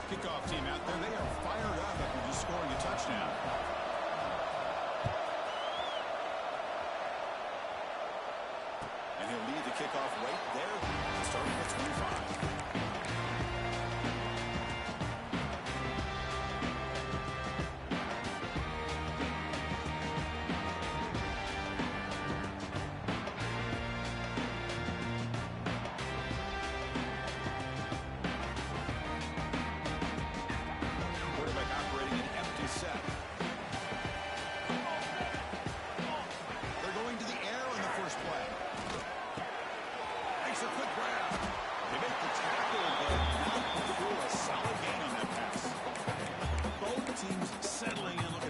Kickoff team out there, they are fired up after just scoring a touchdown. And he'll lead the kickoff right there, starting at 25.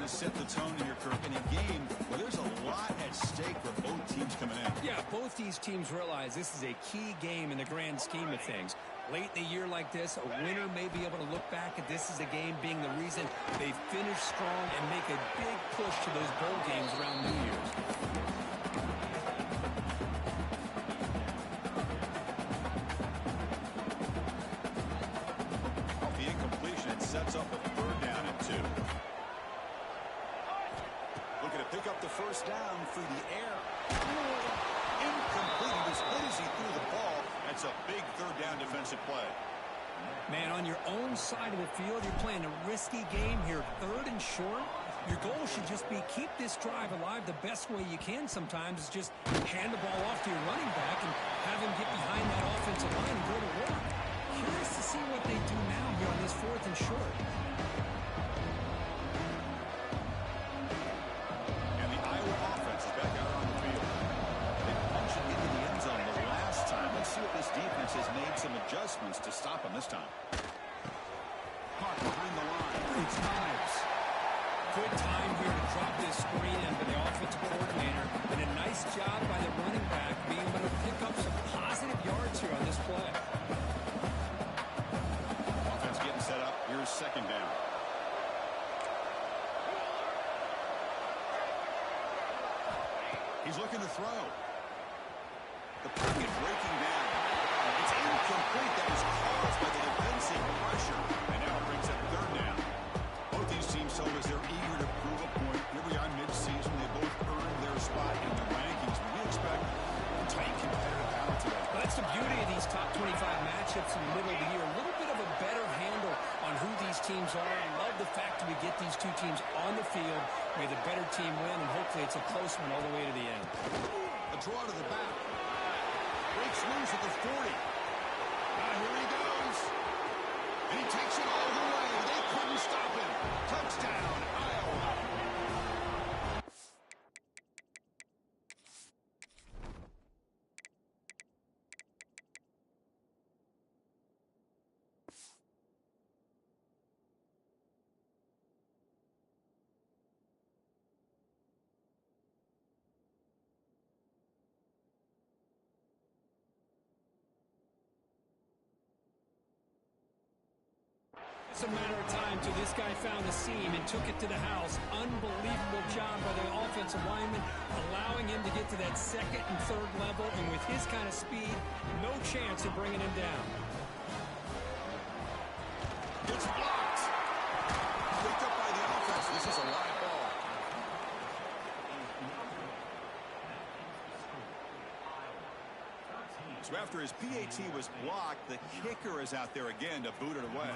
Set the tone here, Kirk, in a game where there's a lot at stake for both teams coming in. Yeah, both these teams realize this is a key game in the grand scheme of things. Late in a year like this, a winner may be able to look back at this as a game being the reason they finish strong and make a big push to those bowl games around New Year's. Off the incompletion, it sets up a third down and 2. Looking to pick up the first down through the air. Incomplete. As good as he threw the ball, that's a big third down defensive play. Man, on your own side of the field, you're playing a risky game here. 3rd and short. Your goal should just be keep this drive alive the best way you can sometimes. Is just hand the ball off to your running back and have him get behind that offensive line and go to work. Curious to see what they do now here on this 4th and short. This defense has made some adjustments to stop him this time. Caught behind the line. Great times. Good time here to drop this screen into the offensive coordinator. And a nice job by the running back being able to pick up some positive yards here on this play. Offense getting set up. Here's 2nd down. He's looking to throw. The pocket breaking down. It's incomplete. That is caused by the defensive pressure. And now it brings up 3rd down. Both these teams told us they're eager to prove a point. Here we are mid-season. They both earned their spot in the rankings. We expect a tight competitive battle today. Well, that's the beauty of these top 25 matchups in the middle of the year. A little bit of a better handle on who these teams are. I love the fact that we get these two teams on the field. May the better team win, and hopefully it's a close one all the way to the end. A draw to the back. Breaks loose at the 40. Here he goes. And he takes it all the way. They couldn't stop him. Touchdown, Iowa. It's a matter of time till this guy found a seam and took it to the house. Unbelievable job by the offensive lineman, allowing him to get to that 2nd and 3rd level. And with his kind of speed, no chance of bringing him down. It's blocked. Picked up by the offense. This is a live ball. So after his PAT was blocked, the kicker is out there again to boot it away.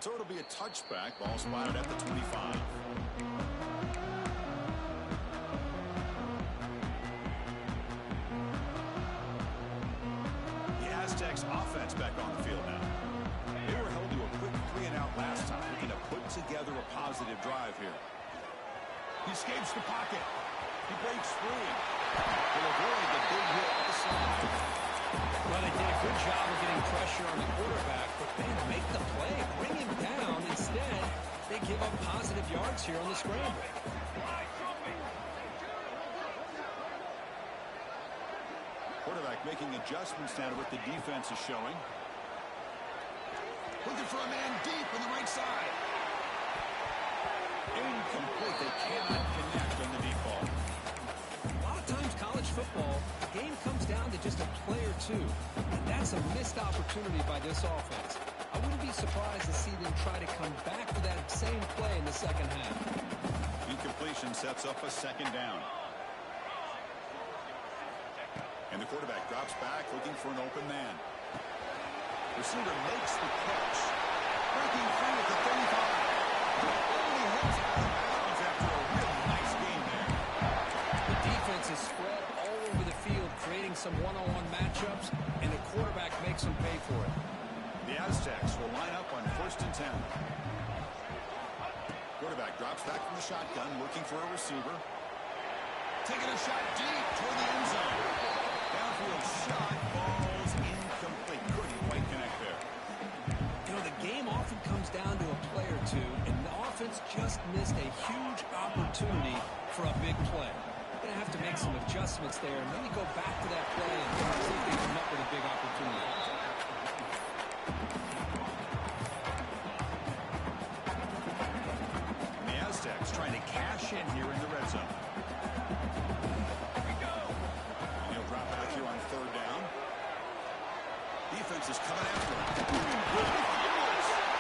So it'll be a touchback. Ball spotted at the 25. The Aztecs offense back on the field now. They were held to a quick 3-and-out last time, looking to put together a positive drive here. He escapes the pocket. He breaks free. He'll avoid the big hit at the side. Well, they did a good job of getting pressure on the quarterback, but they didn't make the play, bring him down. Instead, they give up positive yards here on the scramble. Quarterback making adjustments now to what the defense is showing. Looking for a man deep on the right side. Incomplete. They cannot connect on the deep ball. A lot of times college football, the game comes down down to just a play or two. And that's a missed opportunity by this offense. I wouldn't be surprised to see them try to come back to that same play in the second half. Incompletion sets up a second down. And the quarterback drops back looking for an open man. Receiver makes the catch. Breaking free at the 35. Only hits out of bounds after a really nice game there. The defense is spread all over the field, creating some one-on-one matchups, and the quarterback makes them pay for it. The Aztecs will line up on 1st and 10. Quarterback drops back from the shotgun, looking for a receiver. Taking a shot deep toward the end zone. Downfield shot, balls incomplete. Couldn't quite connect there. You know, the game often comes down to a play or two, and the offense just missed a huge opportunity for a big play. Going to have to make some adjustments there and maybe go back to that play and see if they come up with a big opportunity. And the Aztecs trying to cash in here in the red zone. And he'll drop back here on 3rd down. Defense is coming after him.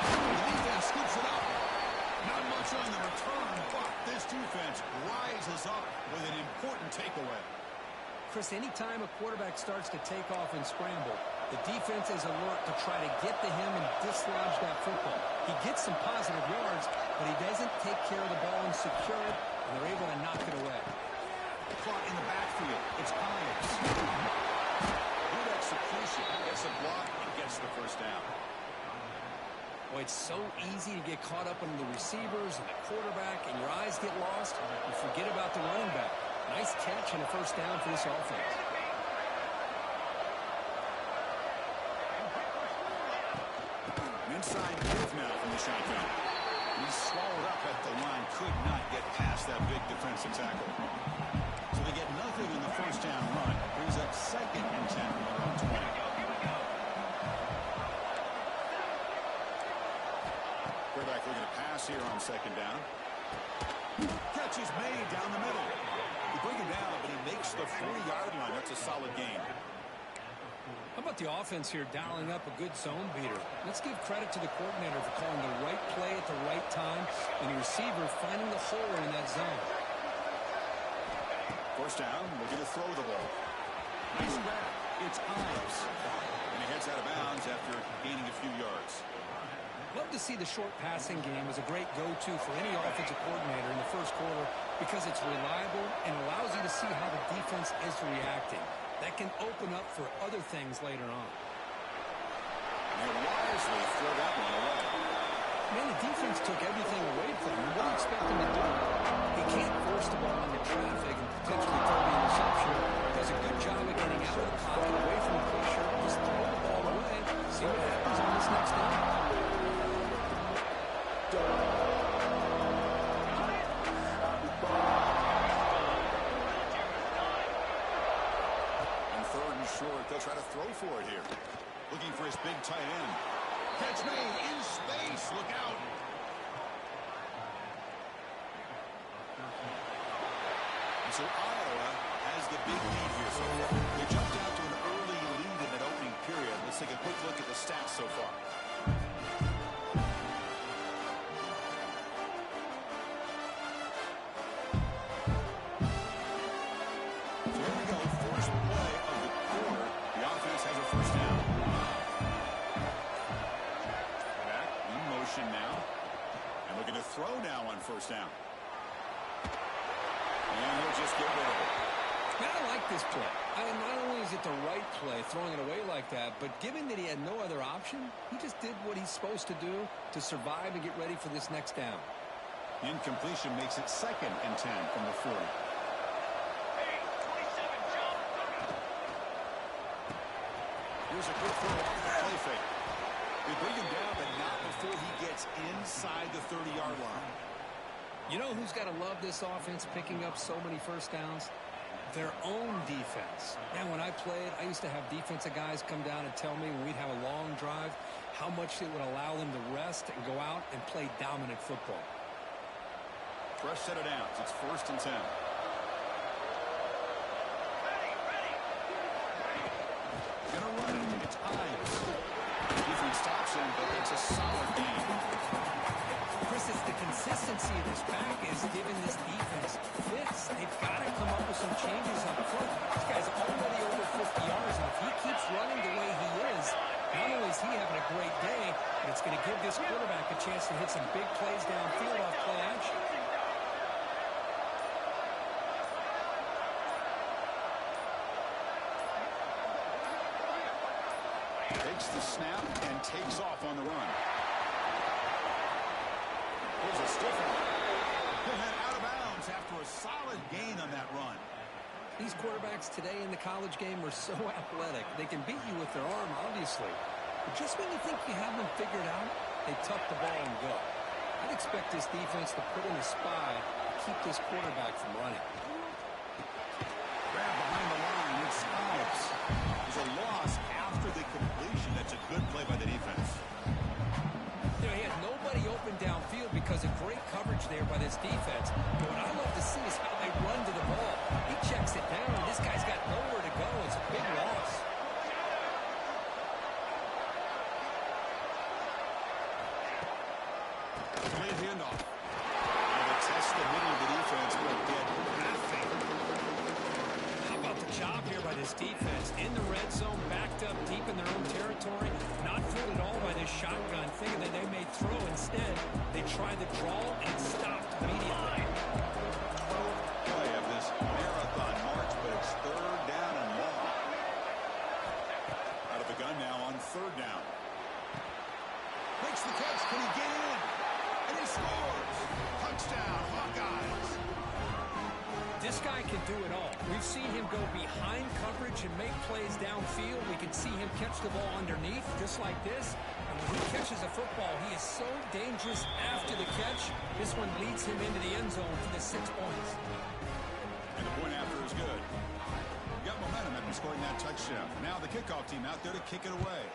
The defense scoops it up. Not much on the return, but this defense rises up with an important takeaway. Chris, anytime a quarterback starts to take off and scramble, the defense is alert to try to get to him and dislodge that football. He gets some positive yards, but he doesn't take care of the ball and secure it, and they're able to knock it away. Caught in the backfield. It's Ives. Good execution. Gets a block and gets the 1st down. Boy, it's so easy to get caught up in the receivers and the quarterback, and your eyes get lost. You forget about the running back. Nice catch and a 1st down for this offense. Inside move now from the shotgun. He's swallowed up at the line. Could not get past that big defensive tackle. So they get nothing in the 1st down run. Brings up 2nd and 10 from their own 20. Quarterback looking to pass here on 2nd down. Catch is made down the middle. They bring him down, but he makes the 40-yard line. That's a solid gain. How about the offense here dialing up a good zone beater? Let's give credit to the coordinator for calling the right play at the right time and the receiver finding the hole in that zone. 1st down, looking to throw the ball. Nice grab. It's Ives. And he heads out of bounds after gaining a few yards. Love to see the short passing game as a great go-to for any offensive coordinator in the 1st quarter because it's reliable and allows you to see how the defense is reacting. That can open up for other things later on. And wisely throw that one away. Man, the defense took everything away from him. What do you expect him to do? He can't force the ball into traffic and potentially throw the interception. Does a good job of getting out of the pocket, away from the pressure, just throw the ball away, see what happens on this next down. And 3rd and short, they'll try to throw for it here. Looking for his big tight end. Catch made in space. Look out. And so Iowa has the big lead here so far. They jumped out to an early lead in that opening period. Let's take a quick look at the stats so far. So here we go. First play of the quarter. The offense has a 1st down. Back in motion now. And looking to throw now on 1st down. And he'll just get rid of it. Man, I like this play. Not only is it the right play, throwing it away like that, but given that he had no other option, he just did what he's supposed to do to survive and get ready for this next down. Incompletion makes it 2nd and 10 from the 40. Here's a quick throw off the play fake. They bring him down, but not before he gets inside the 30-yard line. You know who's got to love this offense picking up so many 1st downs? Their own defense. Man, when I played, I used to have defensive guys come down and tell me when we'd have a long drive how much it would allow them to rest and go out and play dominant football. Fresh set of downs. It's 1st and 10. to hit some big plays downfield off play action. Takes the snap and takes off on the run. Here's a stiff one. He'll head out of bounds after a solid gain on that run. These quarterbacks today in the college game are so athletic. They can beat you with their arm, obviously. But just when you think you have them figured out, they tuck the ball and go. I'd expect this defense to put in a spy to keep this quarterback from running. Grab behind the line. It's Ives. There's a loss after the completion. That's a good play by the defense. You know, he had nobody open downfield because of great coverage there by this defense. But what I love to see is how they run to the ball. He checks it down, and this guy's got nowhere to go. It's a big loss. Great handoff. And they test the middle of the defense, but get nothing. How about the job here by this defense? In the red zone, backed up deep in their own territory, not fooled at all by this shotgun, thinking that they may throw. Instead, they try the draw and stopped immediately. Play of this marathon march, but it's third down and long. Out of the gun now on third down. Makes the catch. Can he get in? And he scores. Touchdown, Hawkeyes. This guy can do it all. We've seen him go behind coverage and make plays downfield. We can see him catch the ball underneath, just like this. And when he catches a football, he is so dangerous after the catch. This one leads him into the end zone for the 6 points. And the point after is good. Got momentum after scoring that touchdown. Now the kickoff team out there to kick it away.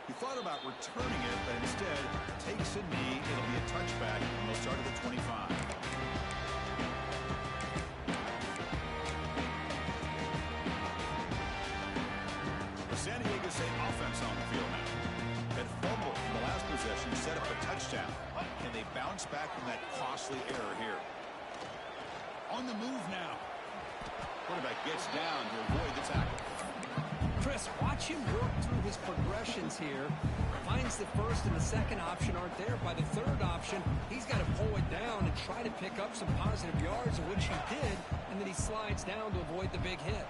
He thought about returning it, but instead takes a knee. It'll be a touchback, and they'll start at the 25. The San Diego State offense on the field now. That fumble from the last possession set up a touchdown. Can they bounce back from that costly error here? On the move now. Quarterback gets down to avoid the tackle. Chris, watch him work through his progressions here. Finds the first and the second option aren't there. By the third option, he's got to pull it down and try to pick up some positive yards, of which he did, and then he slides down to avoid the big hit.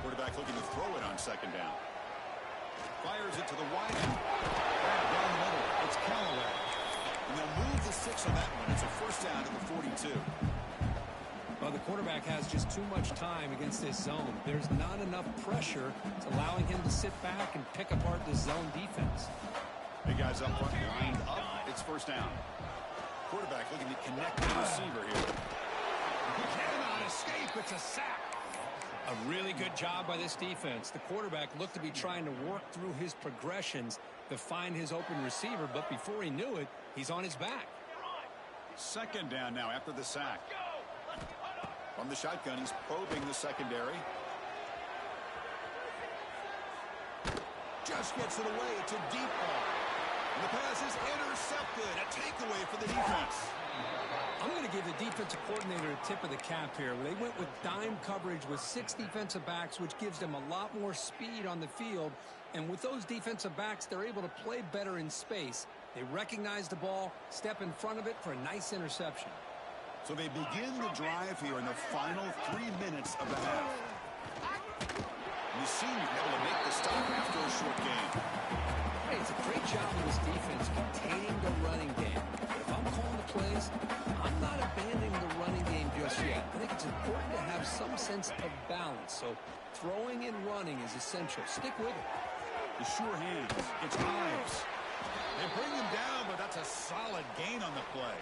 Quarterback looking to throw it on second down. Fires it to the wide end. Right down the middle. It's Callaway. And they'll move the 6 on that one. It's a first down at the 42. Well, the quarterback has just too much time against this zone. There's not enough pressure. It's allowing him to sit back and pick apart this zone defense. Big guys up front, lined up. It's first down. Quarterback looking to connect the receiver here. He cannot escape. It's a sack. A really good job by this defense. The quarterback looked to be trying to work through his progressions to find his open receiver, but before he knew it, he's on his back. Second down now after the sack. From the shotgun, he's probing the secondary. Just gets it away. It's a deep ball. And the pass is intercepted. A takeaway for the defense. I'm going to give the defensive coordinator a tip of the cap here. They went with dime coverage with 6 defensive backs, which gives them a lot more speed on the field. And with those defensive backs, they're able to play better in space. They recognize the ball, step in front of it for a nice interception. So they begin the drive here in the final 3 minutes of the half. The senior able to make the stop after a short game. Hey, it's a great job of this defense containing the running game. If I'm calling the plays, I'm not abandoning the running game just yet. I think it's important to have some sense of balance. So throwing and running is essential. Stick with it. The sure hands. It's Ives. They bring him down, but that's a solid gain on the play.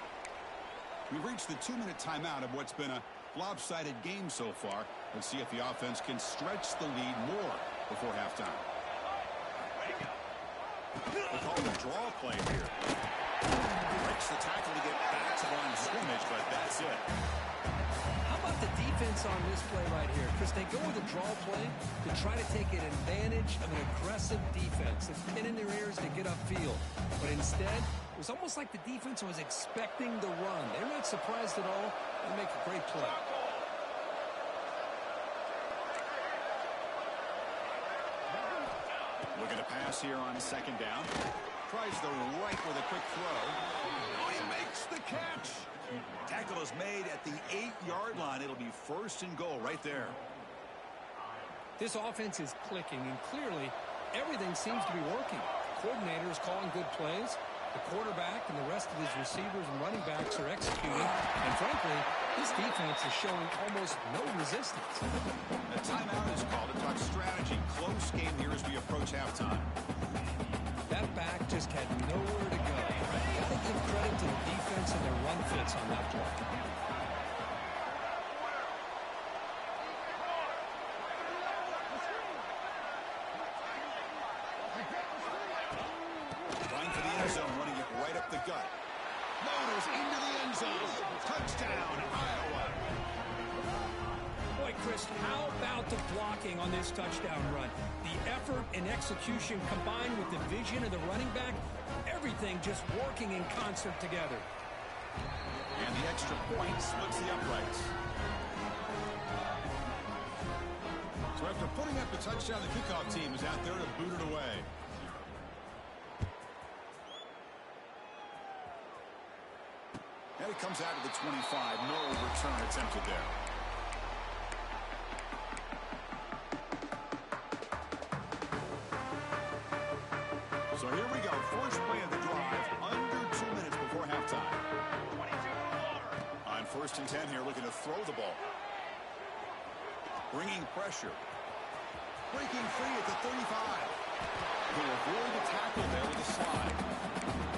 We've reached the 2-minute timeout of what's been a lopsided game so far. Let's see if the offense can stretch the lead more before halftime. They call it a draw play here. Breaks the tackle to get back to the line of scrimmage, but that's it. How about the defense on this play right here? Chris, they go with a draw play to try to take an advantage of an aggressive defense. It's pin in their ears to get upfield. But instead, it was almost like the defense was expecting the run. They're not surprised at all. They make a great play. Looking to pass here on second down. Tries the right with a quick throw. Oh, he makes the catch. Tackle is made at the 8-yard line. It'll be first and goal right there. This offense is clicking, and clearly everything seems to be working. The coordinator is calling good plays. The quarterback and the rest of his receivers and running backs are executing. And frankly, this defense is showing almost no resistance. A timeout is called to talk strategy. Close game here as we approach halftime. That back just had nowhere to go. Got to give credit to the defense and their run fits on that play. Trying for the end zone, running it right up the gut. Motors into the end zone. Touchdown, Iowa. Boy, Chris, how about the blocking on this touchdown run? The effort and execution combined with the vision of the running back, everything just working in concert together. And the extra point splits the uprights. So after putting up the touchdown, the kickoff team is out there to boot it away. And it comes out to the 25. No return attempted there. So here we go. First play of the drive. Under 2 minutes before halftime. On first and 10 here, looking to throw the ball. Bringing pressure. Breaking free at the 35. He'll avoid the tackle there with a slide.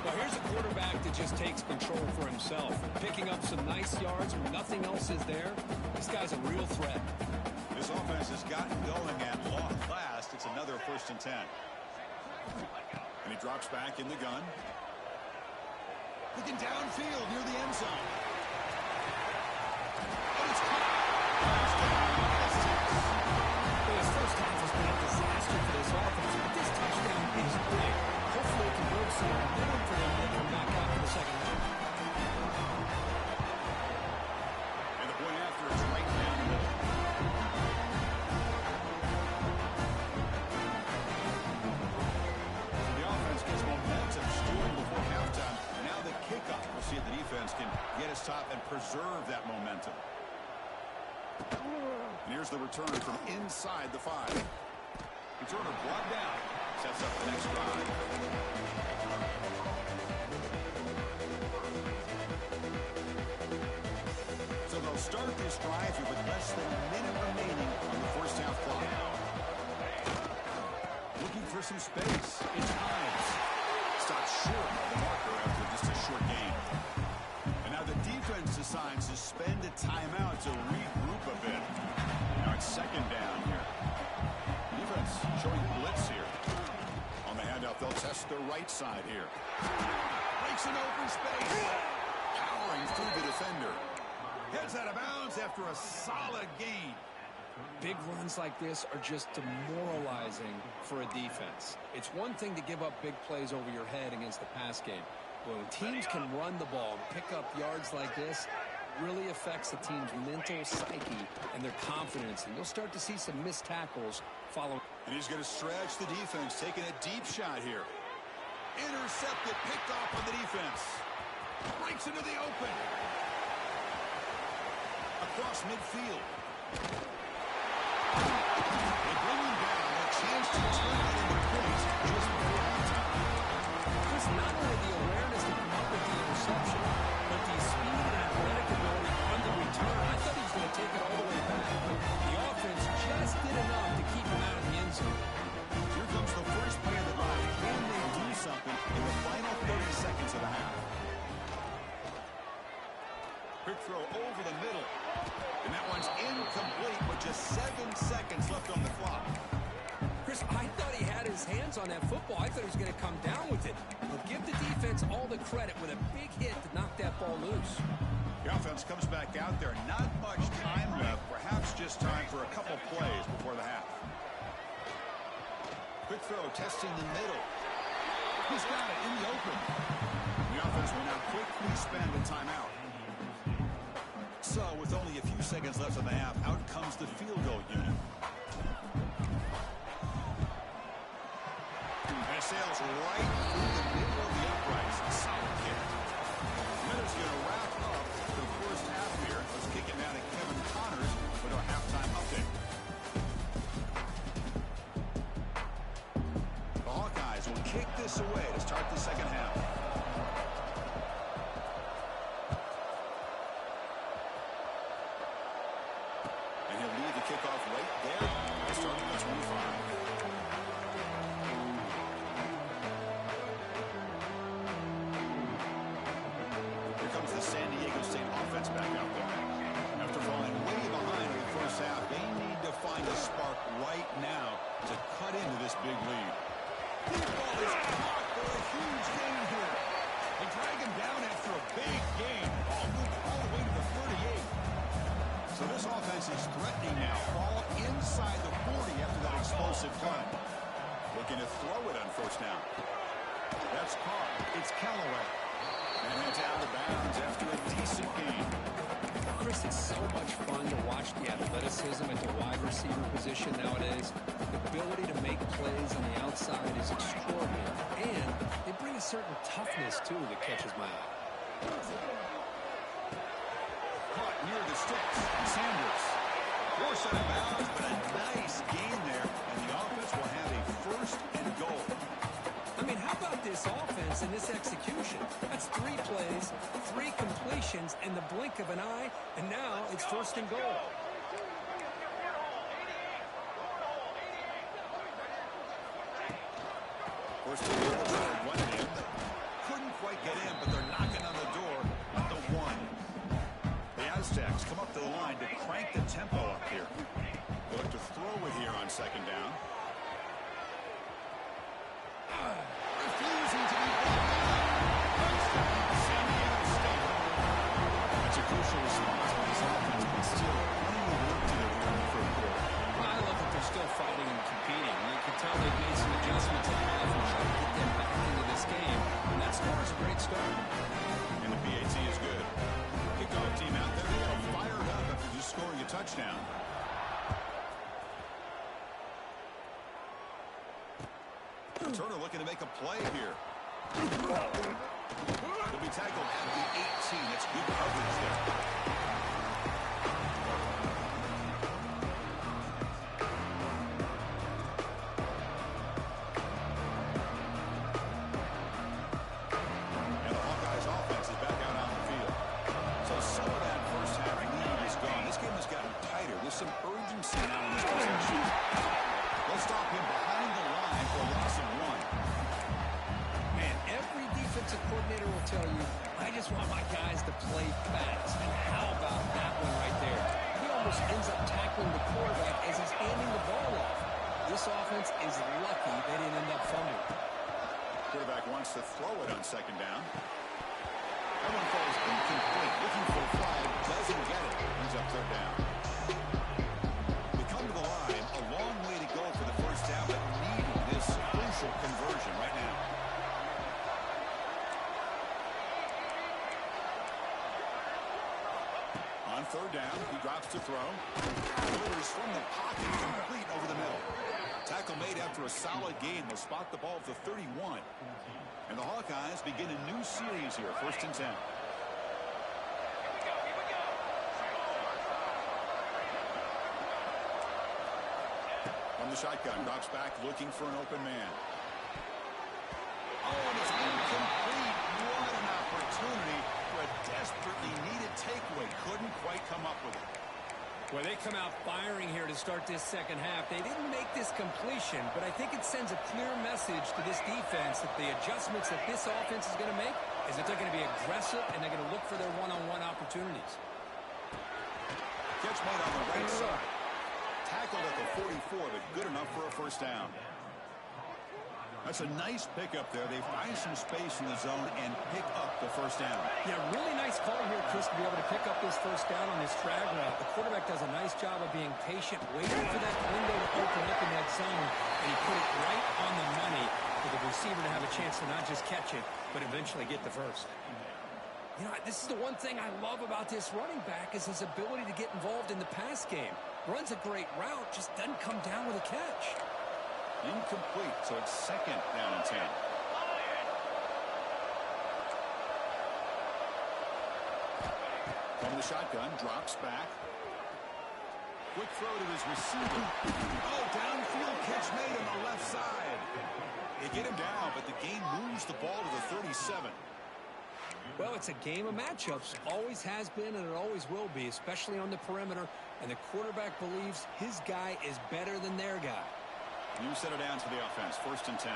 Well, here's a quarterback that just takes control for himself. Picking up some nice yards when nothing else is there. This guy's a real threat. This offense has gotten going at long last. It's another first and 10. And he drops back in the gun. Looking downfield near the end zone. Oh, it's caught. Well, his first half has been a disaster for this offense, but this touchdown is big. Hopefully it can build some momentum for them when they come back out for the second half. And the point after is right down the middle. The offense gets momentum stored before halftime. Now the kickoff. We'll see if the defense can get a stop and preserve that momentum. And here's the return from inside the 5. Returner brought down. Sets up the next drive. So they'll start this drive here with less than a minute remaining on the first half clock. Looking for some space. It's Hines. Stopped short of the marker after just a short game. And now the defense decides to spend a timeout to regroup a bit. Now it's second down here. Defense showing blitz here. On the handoff, they'll test the right side here. Breaks an open space. Powering through the defender. Heads out of bounds after a solid gain. Big runs like this are just demoralizing for a defense. It's one thing to give up big plays over your head against the pass game. But when teams can run the ball and pick up yards like this, it really affects the team's mental psyche and their confidence. And you'll start to see some missed tackles follow. And he's going to stretch the defense, taking a deep shot here. Intercepted, picked off on the defense. Breaks into the open. Across midfield. They bring him down, a chance to turn it into points just before halftime. Chris, not only the awareness to come up with the interception, but the speed and athletic ability on the return. I thought he was going to take it all the way back, but the offense just did enough to keep him out of the end zone. Here comes the first play of the drive. Can they do something in the final 30 seconds of the half? Quick throw over the middle. And that one's incomplete with just 7 seconds left on the clock. Chris, I thought he had his hands on that football. I thought he was going to come down with it. But give the defense all the credit with a big hit to knock that ball loose. The offense comes back out there. Not much time left. Perhaps just time for a couple plays before the half. Quick throw, testing the middle. He's got it in the open. The offense will now quickly spend a timeout. So, with only a few seconds left in the half, out comes the field goal unit. sails right through the middle of the uprights. Solid kick. That is going to wrap up the first half here. Let's kick it now to Kevin Connors with our halftime update. The Hawkeyes will kick this away to start the second half. And he'll lead the kickoff right there, starting at 25. The San Diego State offense back out there. After falling way behind in the first half, they need to find a spark right now to cut into this big lead. This ball is caught for a huge gain here. They drag him down after a big gain. Ball moved all the way to the 38. So this offense is threatening now. Ball inside the 40 after that explosive cut. Looking to throw it on first down. That's caught. It's Callaway. And it's out of bounds after a decent game. Chris, it's so much fun to watch the athleticism at the wide receiver position nowadays. The ability to make plays on the outside is extraordinary. And they bring a certain toughness, too, that catches my eye. Caught near the sticks. Sanders. Forced out of bounds, but a nice gain there. And the offense will have a first and goal. I mean, how about this offense and this execution? That's 3 plays, 3 completions in the blink of an eye, and now it's first and goal. First and goal, trying to run it in. Couldn't quite get in, but they're knocking on the door at the 1. The Aztecs come up to the line to crank the tempo up here. They look to throw it here on second down. Refusing to be San Diego State. That's a crucial response by this offense, but still plenty of work to do here in the third quarter. Well, I love that they're still fighting and competing. You can tell they've made some adjustments at half and try to get them back into this game. And that score's a great start. And the PAT is good. Kickoff team out there. They are fired up after just scoring a touchdown. Turner looking to make a play here. He'll be tackled at the 18. That's good coverage there. And the Hawkeyes offense is back out on the field. So some of that first half lead is gone. This game has gotten tighter. There's some urgency now in this possession. They'll stop him behind the line for a loss of 1. Man, every defensive coordinator will tell you, I just want my guys to play fast. And how about that one right there? He almost ends up tackling the quarterback as he's handing the ball off. This offense is lucky they didn't end up fumbling. Quarterback wants to throw it on second down. That one falls incomplete. Looking for a flag, doesn't get it. He's up third down. They come to the line, a long way to go for the first down, but needing this crucial conversion right now. On third down, he drops to throw. Delivers from the pocket, complete over the middle. Tackle made after a solid gain. They'll spot the ball at the 31. And the Hawkeyes begin a new series here, first and 10. From the shotgun, drops back looking for an open man. Oh, and it's incomplete. What an opportunity for a desperately needed takeaway. Couldn't quite come up with it. Well, they come out firing here to start this second half. They didn't make this completion, but I think it sends a clear message to this defense that the adjustments that this offense is going to make is that they're going to be aggressive and they're going to look for their one-on-one opportunities. Catch made on the right side. Tackled at the 44, but good enough for a first down. That's a nice pickup there. They find some space in the zone and pick up the first down. Yeah, really nice call here, Chris, to be able to pick up this first down on this drag route. The quarterback does a nice job of being patient, waiting for that window to open up in that zone, and he put it right on the money for the receiver to have a chance to not just catch it, but eventually get the first. You know, this is the one thing I love about this running back is his ability to get involved in the pass game. Runs a great route, just doesn't come down with a catch. Incomplete, so it's second down and 10. From the shotgun, drops back. Quick throw to his receiver. Oh, downfield catch made on the left side. They get him down, but the game moves the ball to the 37. Well, it's a game of matchups. Always has been, and it always will be, especially on the perimeter. And the quarterback believes his guy is better than their guy. You set it down to the offense. First and 10.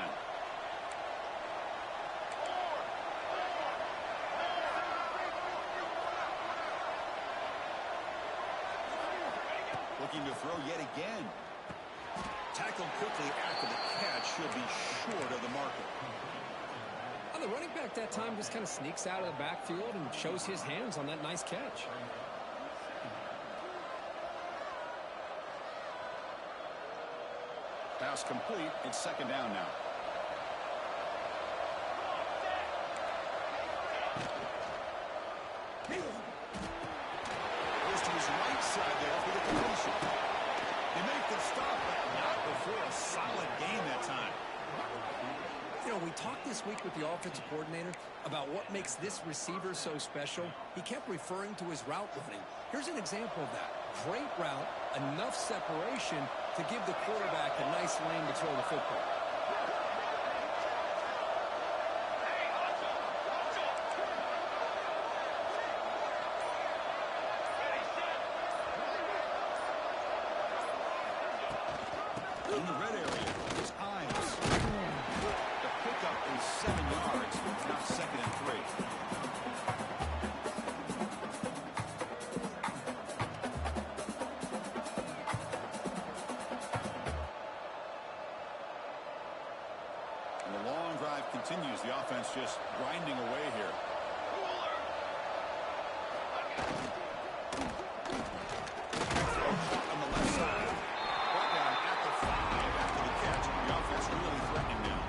Looking to throw yet again. Tackled quickly after the catch. Should be short of the marker. Well, the running back that time just kind of sneaks out of the backfield and shows his hands on that nice catch. Pass complete. It's second down now. Goes to his right side there for the completion. He made the stop, but not before a solid game that time. You know, we talked this week with the offensive coordinator about what makes this receiver so special. He kept referring to his route running. Here's an example of that. Great route, enough separation to give the quarterback a nice lane to throw the football. In the red area, his eyes. The pickup is 7 yards, now second and 3. And the long drive continues. The offense just grinding away here. On the left side. Brought down at the 5 after the catch. The offense really threatening now.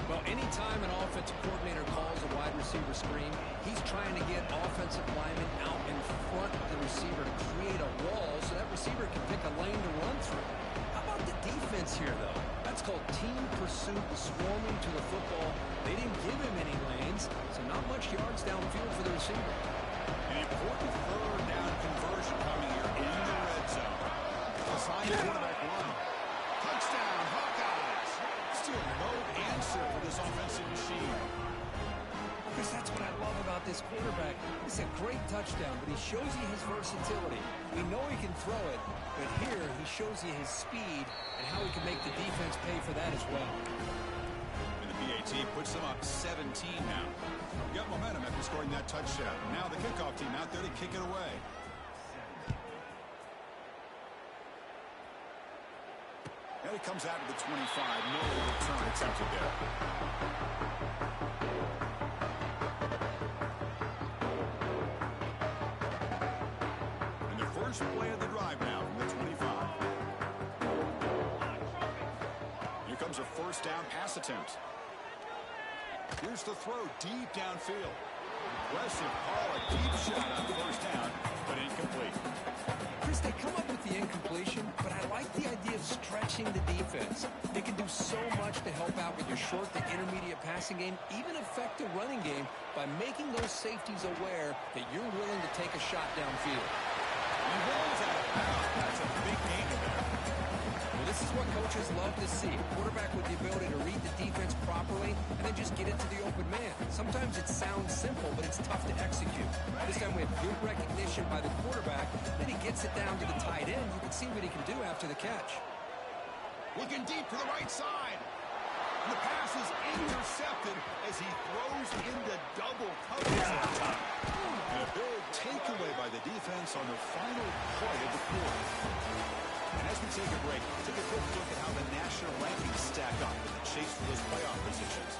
Well, anytime an offensive coordinator calls a wide receiver screen, he's trying to get offensive linemen out in front of the receiver to create a wall so that receiver can pick a lane to run through. How about the defense here, though? That's called team pursuit, swarming to the football. They didn't give him any lanes, so not much yards downfield for the receiver. An important third down conversion coming here in the red zone. Assigned quarterback run. Touchdown, Hawkeyes. Still no answer for this offensive machine. Chris, that's what I love about this quarterback. It's a great touchdown, but he shows you his versatility. We know he can throw it, but here he shows you his speed and how he can make the defense pay for that as well. And the PAT puts them up 17 now. Got momentum after scoring that touchdown. Now the kickoff team out there to kick it away. And it comes out to the 25. No return attempted there. And the first play of the drive now from the 25. Here comes a first down pass attempt. Here's the throw deep downfield. Aggressive call, a deep shot on first down, but incomplete. Chris, they come up with the incompletion, but I like the idea of stretching the defense. They can do so much to help out with your short to intermediate passing game, even affect the running game by making those safeties aware that you're willing to take a shot downfield. He rolls out of bounds. That's a big gain there. Well, this is what coaches love to see. A quarterback with the ability to read the defense properly and then just get it to the open man. Sometimes it sounds simple, but it's tough to execute. This time we have good recognition by the quarterback. Then he gets it down to the tight end. You can see what he can do after the catch. Looking deep to the right side. And the pass is intercepted as he throws into double coverage that time. And a big takeaway by the defense on the final play of the quarter. And as we take a break, take a quick look at how the national rankings stack up in the chase for those playoff positions.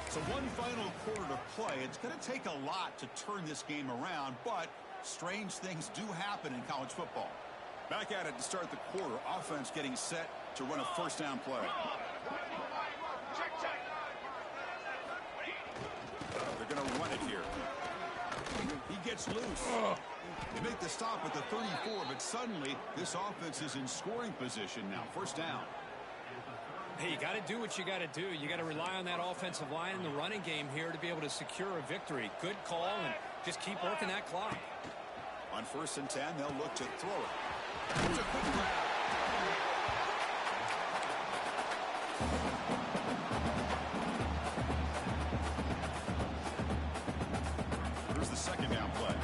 So one final quarter to play. It's going to take a lot to turn this game around, but strange things do happen in college football. Back at it to start the quarter. Offense getting set to run a first down play. They're going to run it here. He gets loose. They make the stop at the 34, but suddenly this offense is in scoring position now. First down. Hey, you got to do what you got to do. You got to rely on that offensive line in the running game here to be able to secure a victory. Good call, and just keep working that clock. On 1st and 10, they'll look to throw it. It's a quick grab. Here's the 2nd down play.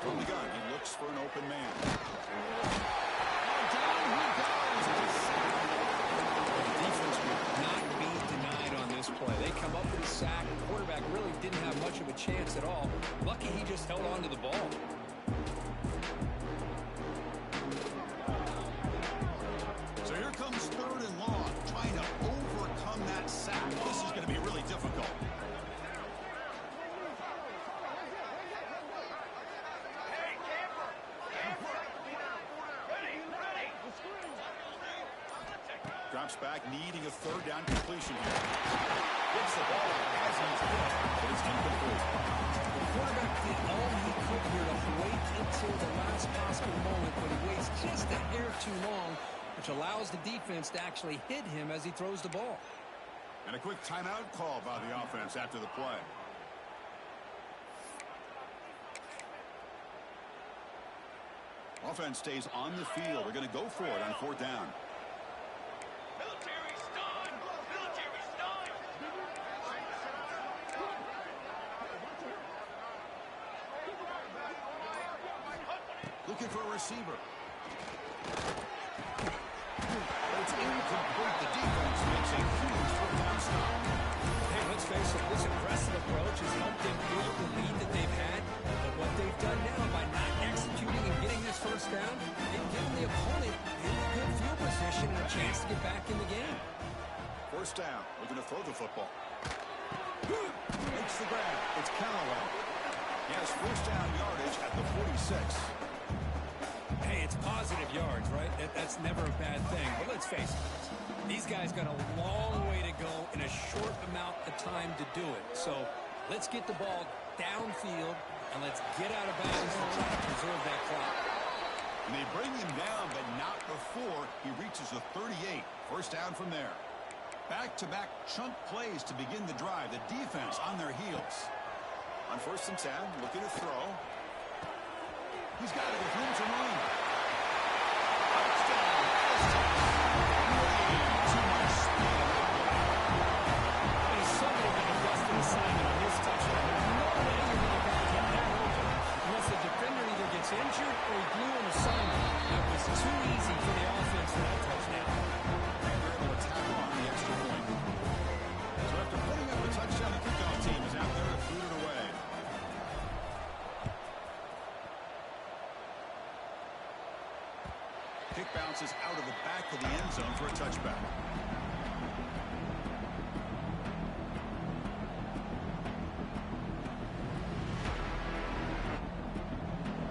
From the gun, he looks for an open man. Down he goes. The defense will not be denied on this play. They come up with a sack. The quarterback really didn't have much of a chance at all. Lucky he just held on to the ball. So here comes 3rd and long, trying to overcome that sack. This is going to be really difficult. Drops back, needing a 3rd down completion here. Gets the ball as he's hit, but it's incomplete. The quarterback did all he could here to wait until the last possible moment, but he waits just a hair too long, which allows the defense to actually hit him as he throws the ball. And a quick timeout call by the offense after the play. Offense stays on the field. They're going to go for it on 4th down. Looking for a receiver. It's incomplete. The defense makes a huge 4th down stop. Hey, let's face it, this aggressive approach has helped them build the lead that they've had. But what they've done now by not executing and getting this 1st down, they've given the opponent really good field position and a chance to get back in the game. 1st down. Looking to throw the football. Makes the grab. It's Callaway. He has 1st down yardage at the 46. Hey, it's positive yards, right? That's never a bad thing. But let's face it, these guys got a long way to go in a short amount of time to do it. So let's get the ball downfield, and let's get out of bounds to try to preserve that clock. And they bring him down, but not before he reaches the 38. 1st down from there. Back-to-back chunk plays to begin the drive. The defense on their heels. On 1st and 10, looking to throw. He's got it with room to run. Touchdown. Too much speed. He's somewhat of a busted assignment on this touchdown. No way you're going to back him that open unless the defender either gets injured or he blew an assignment. That was too easy for the offense for that touchdown. And they're able to tackle on the extra point. So after putting up a touchdown, the kickoff team is out there to boot it away. Kick bounces out of the back of the end zone for a touchback.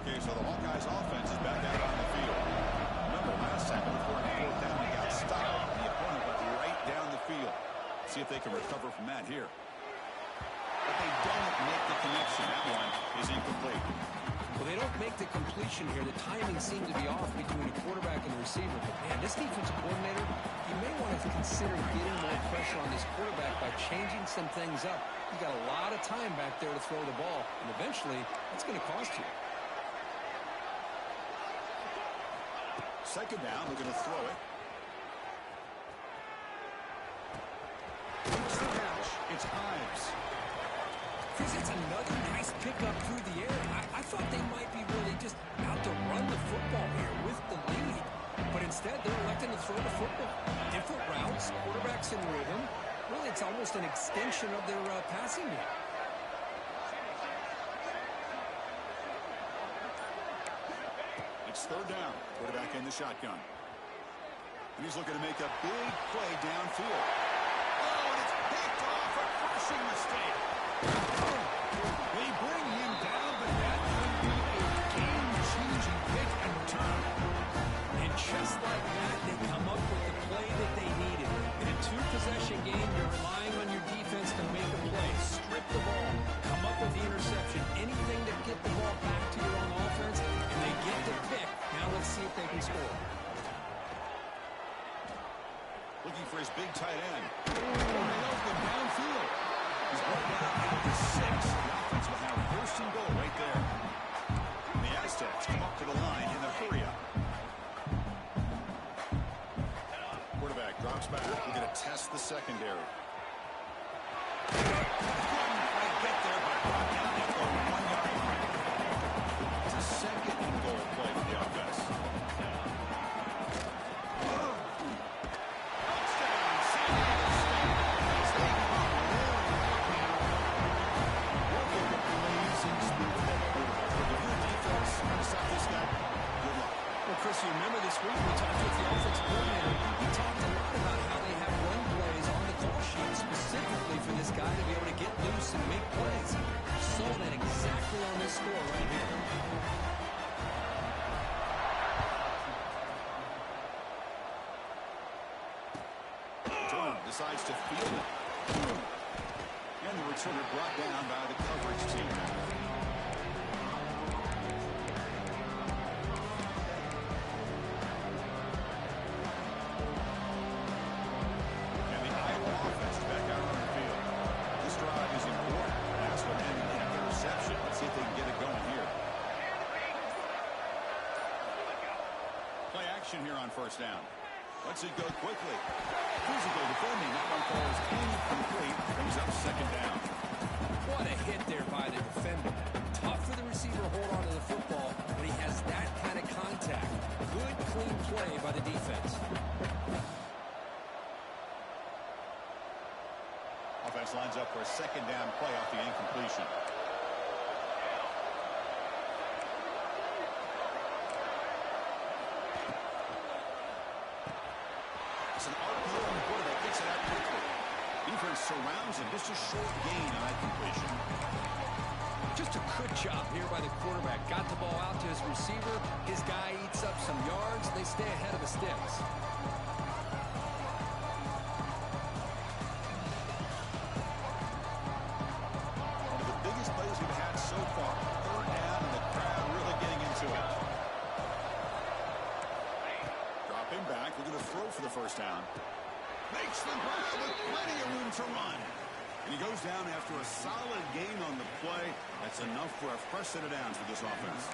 Okay, so the Hawkeyes offense is back out on the field. Remember, last time before the 4th down, they got stopped. The opponent went right down the field. See if they can recover from that here. But they don't make the connection. That one is incomplete. Well, they don't make the completion here. The timing seemed to be off between the quarterback and the receiver. But, man, this defensive coordinator, he may want to consider getting more pressure on this quarterback by changing some things up. He's got a lot of time back there to throw the ball, and eventually that's going to cost you. 2nd down, they're going to throw it. It's the catch. It's Ives. Chris, it's another nice pickup through the air. I thought they might be really just out to run the football here with the lead. But instead, they're electing to throw the football. Different routes, quarterbacks in rhythm. Really, it's almost an extension of their passing game. It's 3rd down. Quarterback in the shotgun. And he's looking to make a big play downfield. Oh, and it's picked off. A crushing mistake. They bring him down, but that could be a game-changing pick and return. And just like that, they come up with the play that they needed. In a 2-possession game, you're relying on your defense to make a play. Strip his big tight end. Wide open downfield. He's brought down at the 6. The offense will have first and goal right there. And the Aztecs come up to the line in the hurry-up. Quarterback drops back. We're going to test the secondary. Couldn't quite get there, but brought down at the 1-yard line. It's a second and goal play for the offense. Chris, you remember this week we talked with the offensive coordinator. He talked a lot about how they have run plays on the call sheet specifically for this guy to be able to get loose and make plays. You saw that exactly on this score right here. Durham decides to field it. And the returner brought down by the coverage team. Here on first down. Let's it go quickly. Physical defending. That one falls incomplete. Brings up second down. What a hit there by the defender. Tough for the receiver to hold on to the football when he has that kind of contact. Good, clean play by the defense. Offense lines up for a second down play off the incompletion. It's an RPO on the quarterback. Gets it out quickly. Defense surrounds him. Just a short gain on that completion. Just a good job here by the quarterback. Got the ball out to his receiver. His guy eats up some yards. They stay ahead of the sticks. One of the biggest plays we've had so far. Third down and the crowd really getting into it. Dropping back. We're going to throw for the first down. Makes the grab with plenty of room to run. And he goes down after a solid gain on the play. That's enough for a fresh set of downs for this offense.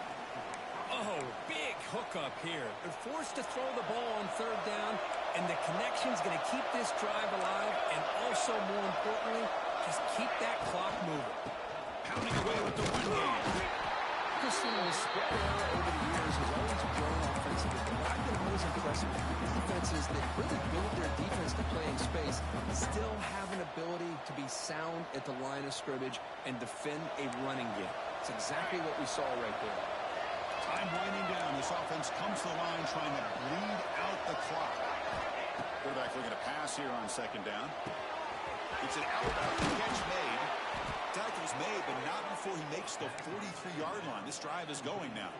Oh, big hookup here. They're forced to throw the ball on third down, and the connection's going to keep this drive alive, and also, more importantly, just keep that clock moving. Pounding away with the run game. Christian was spread out over the years, has always grown offensively. But I've been always impressed with defenses that really build their defense to play in space, still have an ability to be sound at the line of scrimmage and defend a running game. It's exactly what we saw right there. Time winding down. This offense comes to the line trying to bleed out the clock. Quarterback looking to pass here on second down. It's an out catch made. Tackle's made, but not before he makes the 43-yard line. This drive is going now.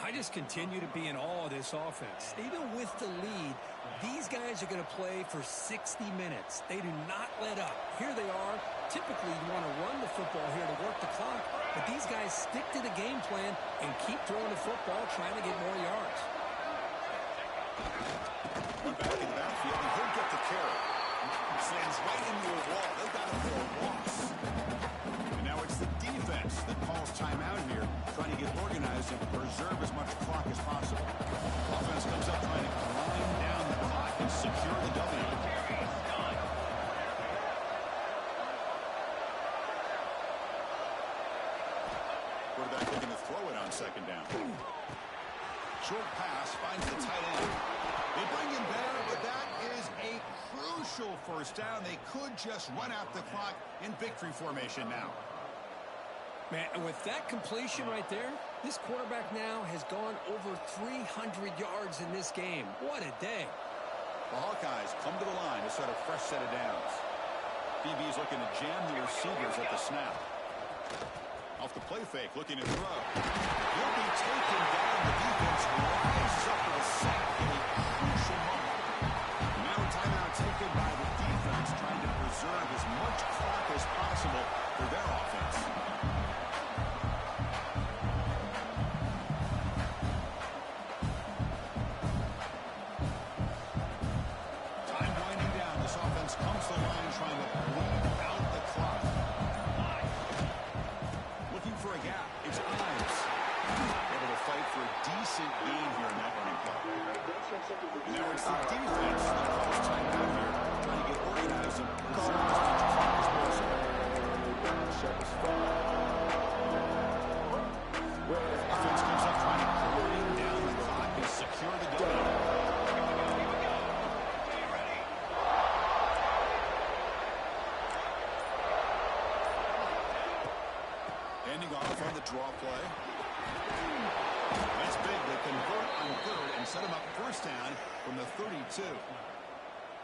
I just continue to be in awe of this offense. Even with the lead, these guys are going to play for 60 minutes. They do not let up. Here they are. Typically, you want to run the football here to work the clock, but these guys stick to the game plan and keep throwing the football, trying to get more yards. Back in the backfield, and he'll get the carry. Slams right into a wall. They've got him for a loss. And now it's the defense that calls timeout here, trying to get organized and preserve as much clock as possible. Offense comes up trying to grind down the clock and secure the W. Quarterback looking to throw it on second down. Short pass finds the tight end. They bring him better, but that is a crucial first down. They could just run out the clock in victory formation now. Man, and with that completion right there, this quarterback now has gone over 300 yards in this game. What a day. The Hawkeyes come to the line to start a fresh set of downs. DB's looking to jam the receivers at the snap. Off the play fake, looking to throw. He'll be taken down. The defense rises up with a sack in a crucial moment. Now a timeout taken by the defense, trying to preserve as much clock as possible for their offense. And now it's the defense that calls timeout here, trying to get organized and preserve this offense comes up trying to bring down the clock and secure the W. Handing off on the draw play. That's big. They convert on third and set him up first down from the 32.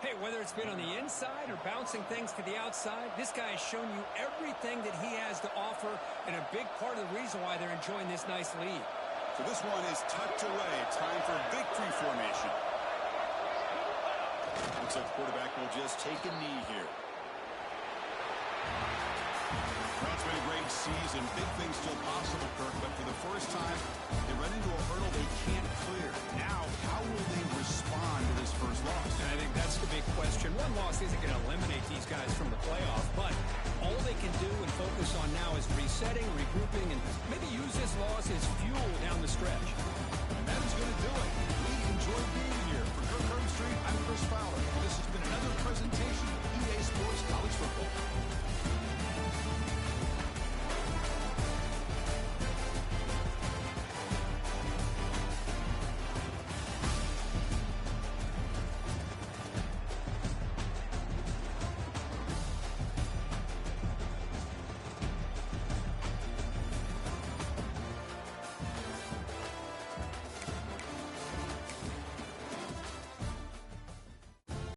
Hey, whether it's been on the inside or bouncing things to the outside, this guy has shown you everything that he has to offer, and a big part of the reason why they're enjoying this nice lead. So this one is tucked away. Time for victory formation. Looks like the quarterback will just take a knee here. Well, it's been a great season. Big things still possible, Kirk, but for the first time, they run into a hurdle they can't clear. Now, how will they respond to this first loss? And I think that's the big question. One loss isn't going to eliminate these guys from the playoff, but all they can do and focus on now is resetting, regrouping, and maybe use this loss as fuel down the stretch. And that is going to do it. We enjoyed being